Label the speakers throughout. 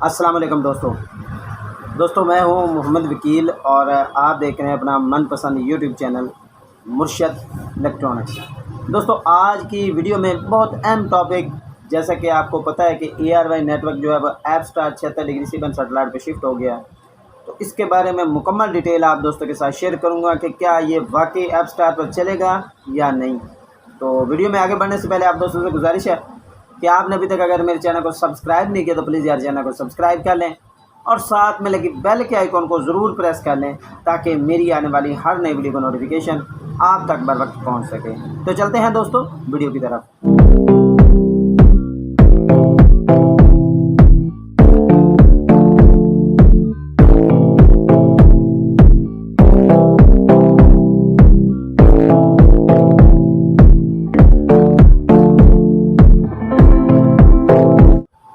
Speaker 1: अस्सलाम वालेकुम दोस्तों मैं हूं मोहम्मद वकील और आप देख रहे हैं अपना मनपसंद यूट्यूब चैनल मुर्शद इलेक्ट्रॉनिक्स। दोस्तों आज की वीडियो में बहुत अहम टॉपिक, जैसा कि आपको पता है कि ARY नेटवर्क जो है वो app star 76 degree C-band satellite पे शिफ्ट हो गया। तो इसके बारे में मुकम्मल डिटेल आप दोस्तों के साथ शेयर करूँगा कि क्या ये वाकई ऐप स्टार पर चलेगा या नहीं। तो वीडियो में आगे बढ़ने से पहले आप दोस्तों से गुजारिश है कि आपने अभी तक अगर मेरे चैनल को सब्सक्राइब नहीं किया तो प्लीज़ यार चैनल को सब्सक्राइब कर लें और साथ में लगी बेल के आइकॉन को ज़रूर प्रेस कर लें ताकि मेरी आने वाली हर नई वीडियो का नोटिफिकेशन आप तक बर वक्त पहुँच सके। तो चलते हैं दोस्तों वीडियो की तरफ।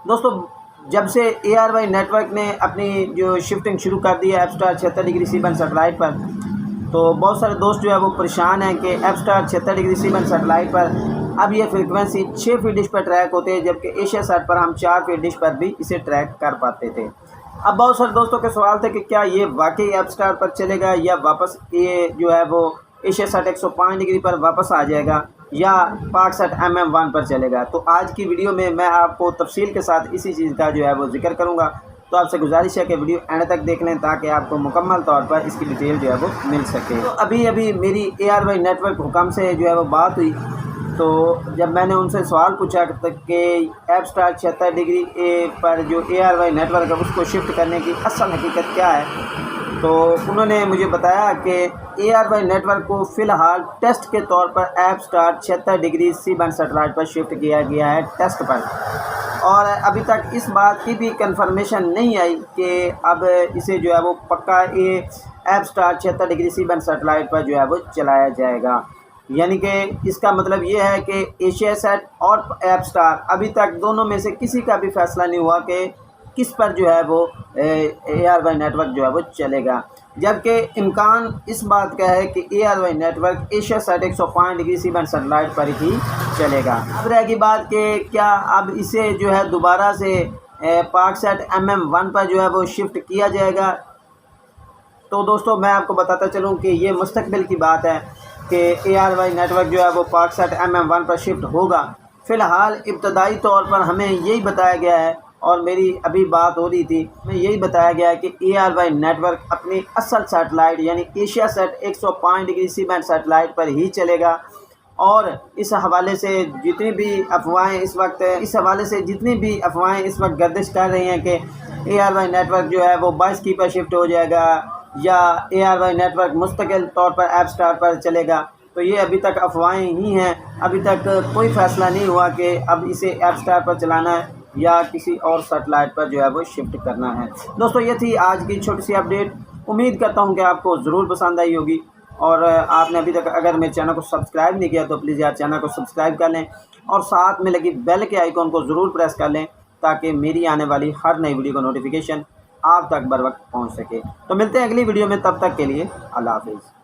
Speaker 1: दोस्तों जब से ARY नेटवर्क ने अपनी जो शिफ्टिंग शुरू कर दी है app star 76 degree C-band satellite पर, तो बहुत सारे दोस्त जो है वो परेशान हैं कि app star 76 degree C-band satellite पर अब ये फ्रीक्वेंसी 6 फीट डिश पर ट्रैक होते हैं, जबकि एशियासाट पर हम 4 फीट डिश पर भी इसे ट्रैक कर पाते थे। अब बहुत सारे दोस्तों के सवाल थे कि क्या ये वाकई ऐप स्टार पर चलेगा या वापस ये जो है वो एशियासाट 105 डिग्री पर वापस आ जाएगा या पाकसाट MM1 पर चलेगा। तो आज की वीडियो में मैं आपको तफसील के साथ इसी चीज़ का जो है वो जिक्र करूंगा। तो आपसे गुजारिश है कि वीडियो एंड तक देख लें ताकि आपको मुकम्मल तौर पर इसकी डिटेल जो है वो मिल सके। तो अभी मेरी ARY नेटवर्क हुकाम से जो है वो बात हुई, तो जब मैंने उनसे सवाल पूछा कि ऐप स्टार 76 डिग्री पर जो ARY नेटवर्क है उसको शिफ्ट करने की असल हकीकत क्या है, तो उन्होंने मुझे बताया कि ARY नेटवर्क को फ़िलहाल टेस्ट के तौर पर app star 76 degree C-band satellite पर शिफ्ट किया गया है टेस्ट पर, और अभी तक इस बात की भी कंफर्मेशन नहीं आई कि अब इसे जो है वो पक्का ये app star 76 degree C-band satellite पर जो है वो चलाया जाएगा। यानी कि इसका मतलब ये है कि एशियासाट और ऐप स्टार अभी तक दोनों में से किसी का भी फैसला नहीं हुआ कि किस पर जो है वो ARY नेटवर्क जो है वो चलेगा, जबकि इम्कान इस बात का है कि ARY network AsiaSat 105 degree C-band satellite पर ही चलेगा। अब रहेगी बात कि क्या अब इसे जो है दोबारा से पाकसाट MM1 पर जो है वो शिफ्ट किया जाएगा। तो दोस्तों मैं आपको बताता चलूँ कि ये मुस्तकबिल की बात है कि ARY नेटवर्क जो है वो पाकसाट MM1 पर शिफ्ट होगा। फ़िलहाल इब्तदाई तौर पर हमें यही बताया गया है और मेरी अभी बात हो रही थी, मैं यही बताया गया है कि ARY नेटवर्क अपनी असल सैटेलाइट यानी एशियासाट 105 डिग्री C-band सैटेलाइट पर ही चलेगा। और इस हवाले से जितनी भी अफवाहें इस वक्त गर्दिश कर रही हैं कि ARY नेटवर्क जो है वो 22 की पर शिफ्ट हो जाएगा या ARY नेटवर्क मुस्तकिल तौर पर ऐप स्टार पर चलेगा, तो ये अभी तक अफवाहें ही हैं। अभी तक कोई फ़ैसला नहीं हुआ कि अब इसे ऐप स्टार पर चलाना है या किसी और सैटेलाइट पर जो है वो शिफ्ट करना है। दोस्तों ये थी आज की छोटी सी अपडेट। उम्मीद करता हूँ कि आपको ज़रूर पसंद आई होगी, और आपने अभी तक अगर मेरे चैनल को सब्सक्राइब नहीं किया तो प्लीज़ यार चैनल को सब्सक्राइब कर लें और साथ में लगी बेल के आइकॉन को ज़रूर प्रेस कर लें ताकि मेरी आने वाली हर नई वीडियो का नोटिफिकेशन आप तक बर वक्त पहुँच सके। तो मिलते हैं अगली वीडियो में, तब तक के लिए अल्लाह हाफिज़।